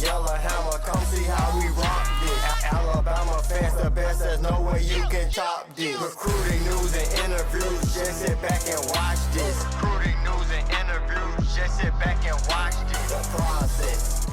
yellow hammer, come see how we rock this. Alabama fans, the best, there's no way you can top this. Recruiting news and interviews, just sit back and watch this. Recruiting news and interviews, just sit back and watch this. The process.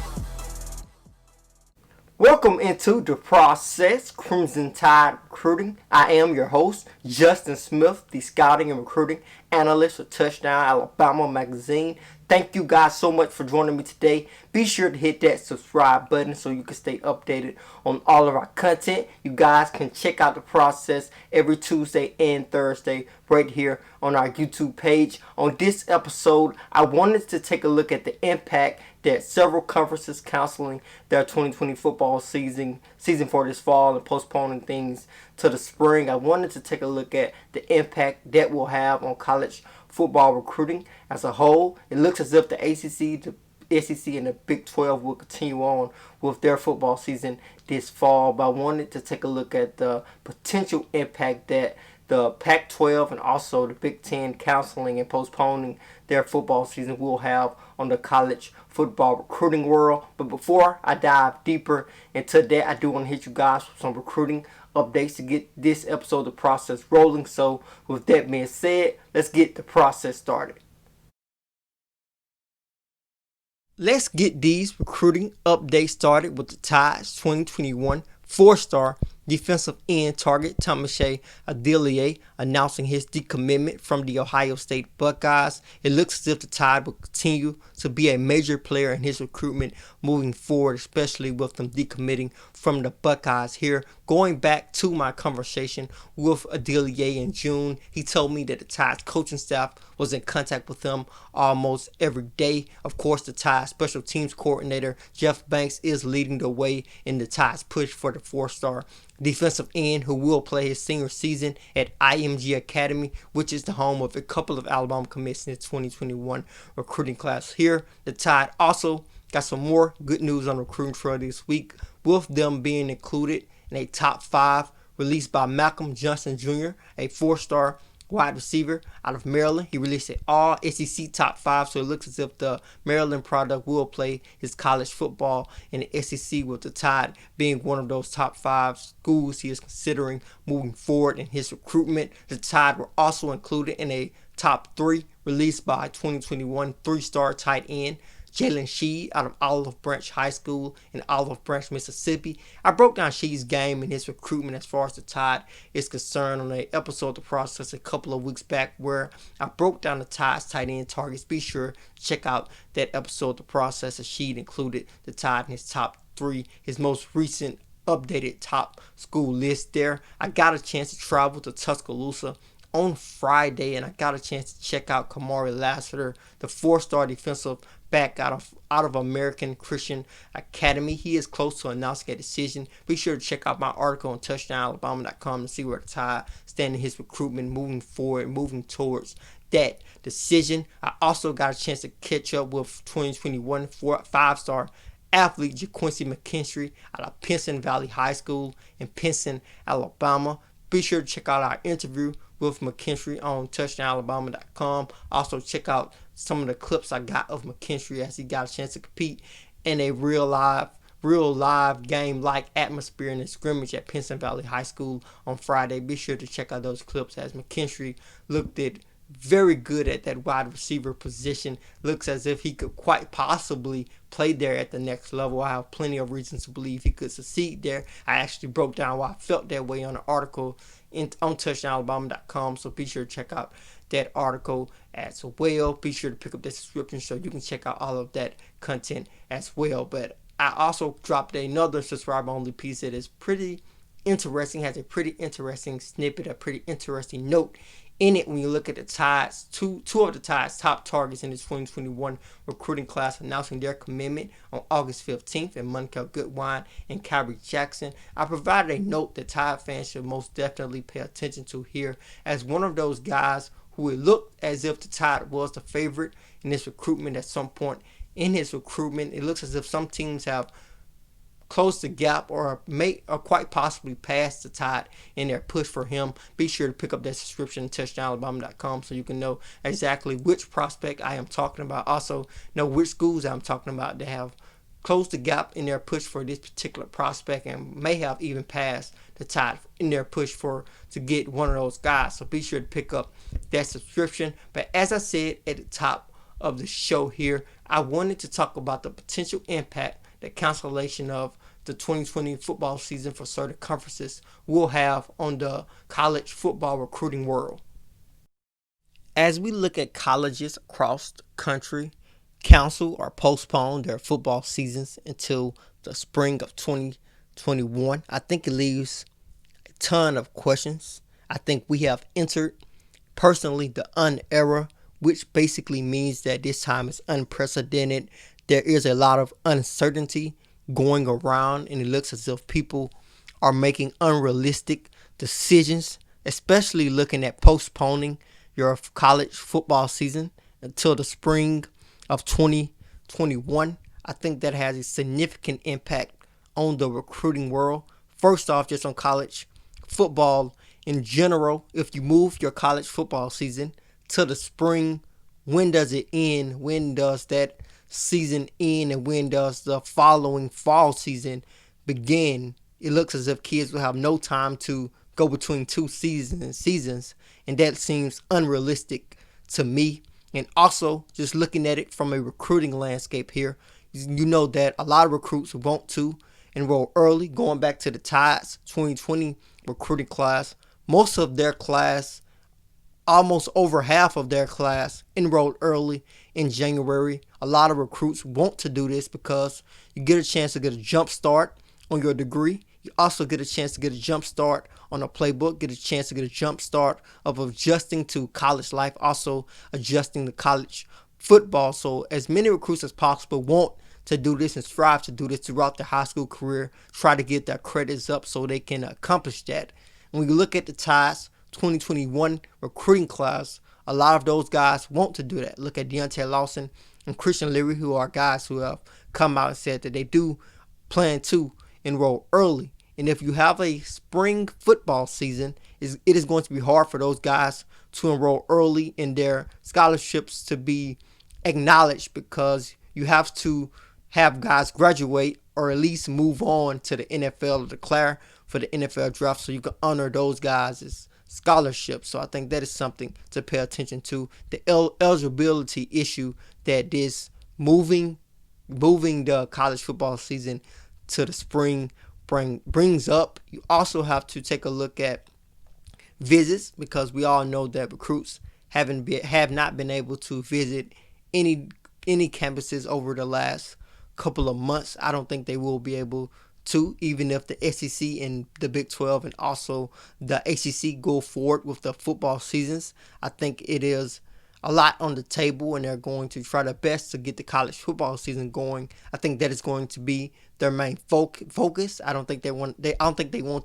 Welcome into The Process, Crimson Tide Recruiting. I am your host, Justin Smith, the Scouting and Recruiting Analyst for Touchdown Alabama magazine. Thank you guys so much for joining me today. Be sure to hit that subscribe button so you can stay updated on all of our content. You guys can check out The Process every Tuesday and Thursday right here on our YouTube page. On this episode, I wanted to take a look at the impact that several conferences canceling their 2020 football season for this fall and postponing things to the spring. I wanted to take a look at the impact that will have on college football recruiting as a whole. It looks as if the ACC, the SEC, and the Big 12 will continue on with their football season this fall, but I wanted to take a look at the potential impact that the Pac-12 and also the Big 10 canceling and postponing their football season will have on the college football recruiting world. But before I dive deeper into that, I do want to hit you guys with some recruiting updates to get this episode of The Process rolling. So with that being said, let's get the process started. Let's get these recruiting updates started with the Tide's 2021 four-star defensive end target Tamashe Adelier announcing his decommitment from the Ohio State Buckeyes. It looks as if the Tide will continue to be a major player in his recruitment moving forward, especially with them decommitting from the Buckeyes here. Going back to my conversation with Adelier in June, he told me that the Tide's coaching staff was in contact with him almost every day. Of course, the Tide special teams coordinator Jeff Banks is leading the way in the Tide's push for the four-star defensive end who will play his senior season at IMG Academy, which is the home of a couple of Alabama commits in the 2021 recruiting class here. The Tide also got some more good news on recruiting for this week, with them being included in a top 5 released by Malcolm Johnson Jr., a four-star wide receiver out of Maryland. He released an all SEC top 5, so it looks as if the Maryland product will play his college football in the SEC, with the Tide being one of those top 5 schools he is considering moving forward in his recruitment. The Tide were also included in a top 3 released by 2021 3-star tight end Jalen Sheed out of Olive Branch High School in Olive Branch, Mississippi. I broke down Sheed's game and his recruitment as far as the Tide is concerned on an episode of The Process a couple of weeks back where I broke down the Tide's tight end targets. Be sure to check out that episode of The Process as Sheed included the Tide in his top 3, his most recent updated top school list there. I got a chance to travel to Tuscaloosa on Friday, and I got a chance to check out Kamari Lassiter, the 4-star defensive back out of American Christian Academy. He is close to announcing a decision. Be sure to check out my article on touchdownalabama.com to see where the Tide stand in his recruitment moving forward, moving towards that decision. I also got a chance to catch up with 2021 5-star athlete JaQuincy McKinstry out of Pinson Valley High School in Pinson, Alabama. Be sure to check out our interview with McKinstry on touchdownalabama.com. Also check out some of the clips I got of McKinstry as he got a chance to compete in a real live game-like atmosphere in a scrimmage at Pinson Valley High School on Friday. Be sure to check out those clips as McKinstry looked very good at that wide receiver position. Looks as if he could quite possibly play there at the next level. I have plenty of reasons to believe he could succeed there. I actually broke down why I felt that way on an article on touchdownalabama.com, so be sure to check out that article as well. Be sure to pick up the subscription so you can check out all of that content as well. But I also dropped another subscriber-only piece that is pretty interesting, has a pretty interesting snippet, a pretty interesting note in it when you look at the Tides, two of the Tides' top targets in the 2021 recruiting class announcing their commitment on August 15th, and Montel Goodwine and Kyrie Jackson. I provided a note that Tide fans should most definitely pay attention to here as one of those guys who it looked as if the Tide was the favorite in this recruitment at some point in his recruitment. It looks as if some teams have close the gap or quite possibly pass the Tide in their push for him. Be sure to pick up that subscription at touchdownalabama.com so you can know exactly which prospect I am talking about. Also know which schools I'm talking about that have close the gap in their push for this particular prospect and may have even passed the Tide in their push for to get one of those guys. So be sure to pick up that subscription. But as I said at the top of the show here, I wanted to talk about the potential impact that cancellation of the 2020 football season for certain conferences will have on the college football recruiting world. As we look at colleges across the country, cancel or postpone their football seasons until the spring of 2021, I think it leaves a ton of questions. I think we have entered, personally, the era, which basically means that this time is unprecedented. There is a lot of uncertainty going around, and it looks as if people are making unrealistic decisions, especially looking at postponing your college football season until the spring of 2021. I think that has a significant impact on the recruiting world. First off, just on college football in general, if you move your college football season to the spring, when does it end? When does that season end? And when does the following fall season begin? It looks as if kids will have no time to go between two seasons, and that seems unrealistic to me. And also, just looking at it from a recruiting landscape here, you know that a lot of recruits want to enroll early. Going back to the Tides 2020 recruiting class, most of their class, almost over half of their class, enrolled early in January. A lot of recruits want to do this because you get a chance to get a jump start on your degree. You also get a chance to get a jump start on a playbook, get a chance to get a jump start of adjusting to college life, also adjusting to college football. So as many recruits as possible want to do this and strive to do this throughout their high school career, try to get their credits up so they can accomplish that. And when you look at the Tides 2021 recruiting class, a lot of those guys want to do that. Look at Deontay Lawson and Christian Leary, who are guys who have come out and said that they do plan to enroll early. And if you have a spring football season, it is going to be hard for those guys to enroll early in their scholarships to be acknowledged, because you have to have guys graduate or at least move on to the NFL or declare for the NFL draft so you can honor those guys' scholarships. So I think that is something to pay attention to. The eligibility issue that this moving the college football season to the spring brings up. You also have to take a look at visits, because we all know that recruits have not been able to visit any campuses over the last couple of months. I don't think they will be able to, even if the SEC and the Big 12 and also the ACC go forward with the football seasons. I think it is a lot on the table, and they're going to try their best to get the college football season going. I think that is going to be their main focus. I don't think they want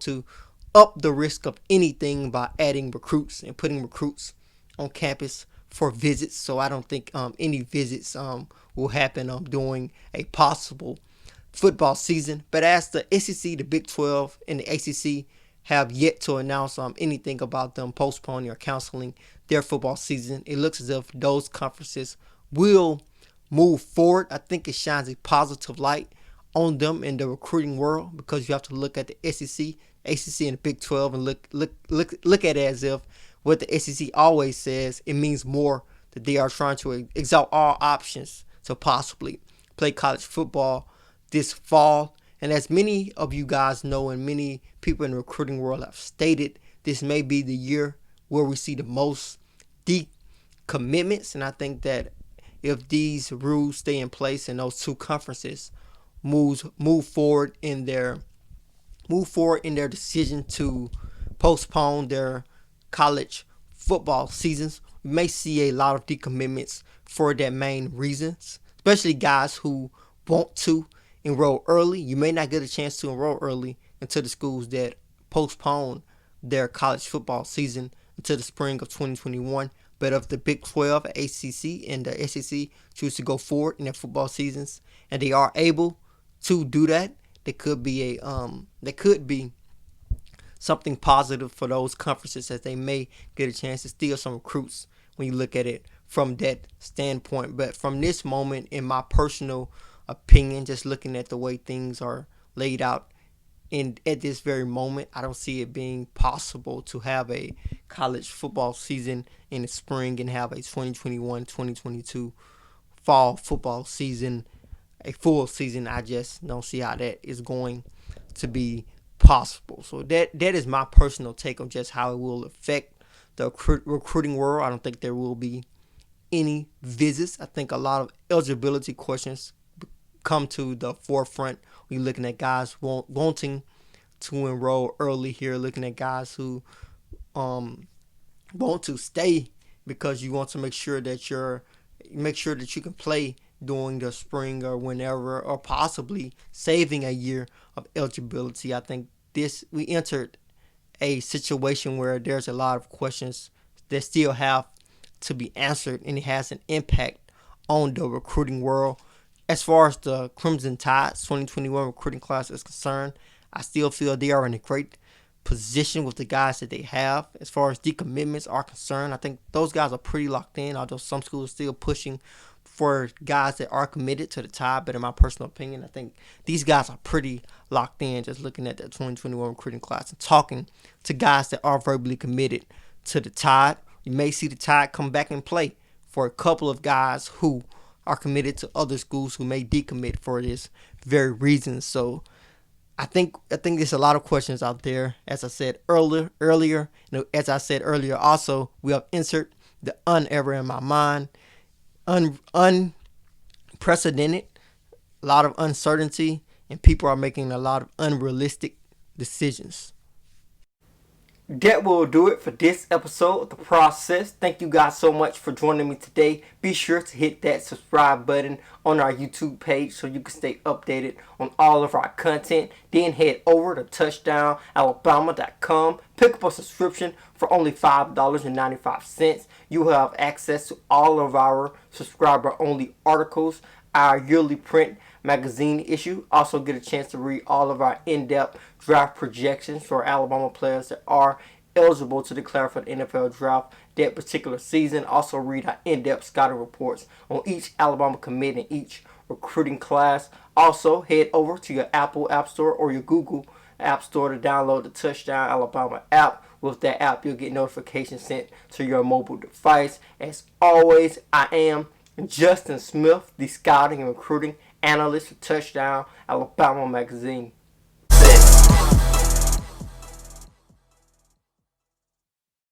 to up the risk of anything by adding recruits and putting recruits on campus for visits. So I don't think any visits will happen during a possible football season. But as the SEC, the Big 12, and the ACC have yet to announce anything about them postponing or canceling their football season, it looks as if those conferences will move forward. I think it shines a positive light on them in the recruiting world, because you have to look at the SEC, ACC, and the Big 12 and look at it as if what the SEC always says, it means more, that they are trying to exhaust all options to possibly play college football this fall. And as many of you guys know, and many people in the recruiting world have stated, this may be the year where we see the most decommitments. And I think that if these rules stay in place and those two conferences move forward in their decision to postpone their college football seasons, we may see a lot of decommitments for that main reasons, especially guys who want to enroll early. You may not get a chance to enroll early until the schools that postpone their college football season until the spring of 2021. But if the Big 12, ACC, and the SEC choose to go forward in their football seasons, and they are able to do that, there could be something positive for those conferences, as they may get a chance to steal some recruits when you look at it from that standpoint. But from this moment, in my personal opinion, just looking at the way things are laid out. And at this very moment, I don't see it being possible to have a college football season in the spring and have a 2021-2022 fall football season, a full season. I just don't see how that is going to be possible. So that is my personal take on just how it will affect the recruiting world. I don't think there will be any visits. I think a lot of eligibility questions come to the forefront. We're looking at guys wanting to enroll early here, looking at guys who want to stay because you want to make sure that you can play during the spring or whenever, or possibly saving a year of eligibility. I think we entered a situation where there's a lot of questions that still have to be answered, and it has an impact on the recruiting world. As far as the Crimson Tide's 2021 recruiting class is concerned, I still feel they are in a great position with the guys that they have. As far as decommitments are concerned, I think those guys are pretty locked in, although some schools are still pushing for guys that are committed to the Tide. But in my personal opinion, I think these guys are pretty locked in, just looking at the 2021 recruiting class and talking to guys that are verbally committed to the Tide. You may see the Tide come back and play for a couple of guys who are committed to other schools who may decommit for this very reason. So I think there's a lot of questions out there. As I said earlier, also we have insert the unever in my mind, unprecedented, a lot of uncertainty, and people are making a lot of unrealistic decisions. That will do it for this episode of The Process. Thank you guys so much for joining me today. Be sure to hit that subscribe button on our YouTube page so you can stay updated on all of our content. Then head over to touchdownalabama.com. Pick up a subscription for only $5.95. You will have access to all of our subscriber-only articles, our yearly print magazine issue. Also get a chance to read all of our in-depth draft projections for Alabama players that are eligible to declare for the NFL draft that particular season. Also read our in-depth scouting reports on each Alabama commit and each recruiting class. Also head over to your Apple App Store or your Google App Store to download the Touchdown Alabama app. With that app, you'll get notifications sent to your mobile device. As always, I am Justin Smith, the scouting and recruiting analyst for Touchdown Alabama magazine.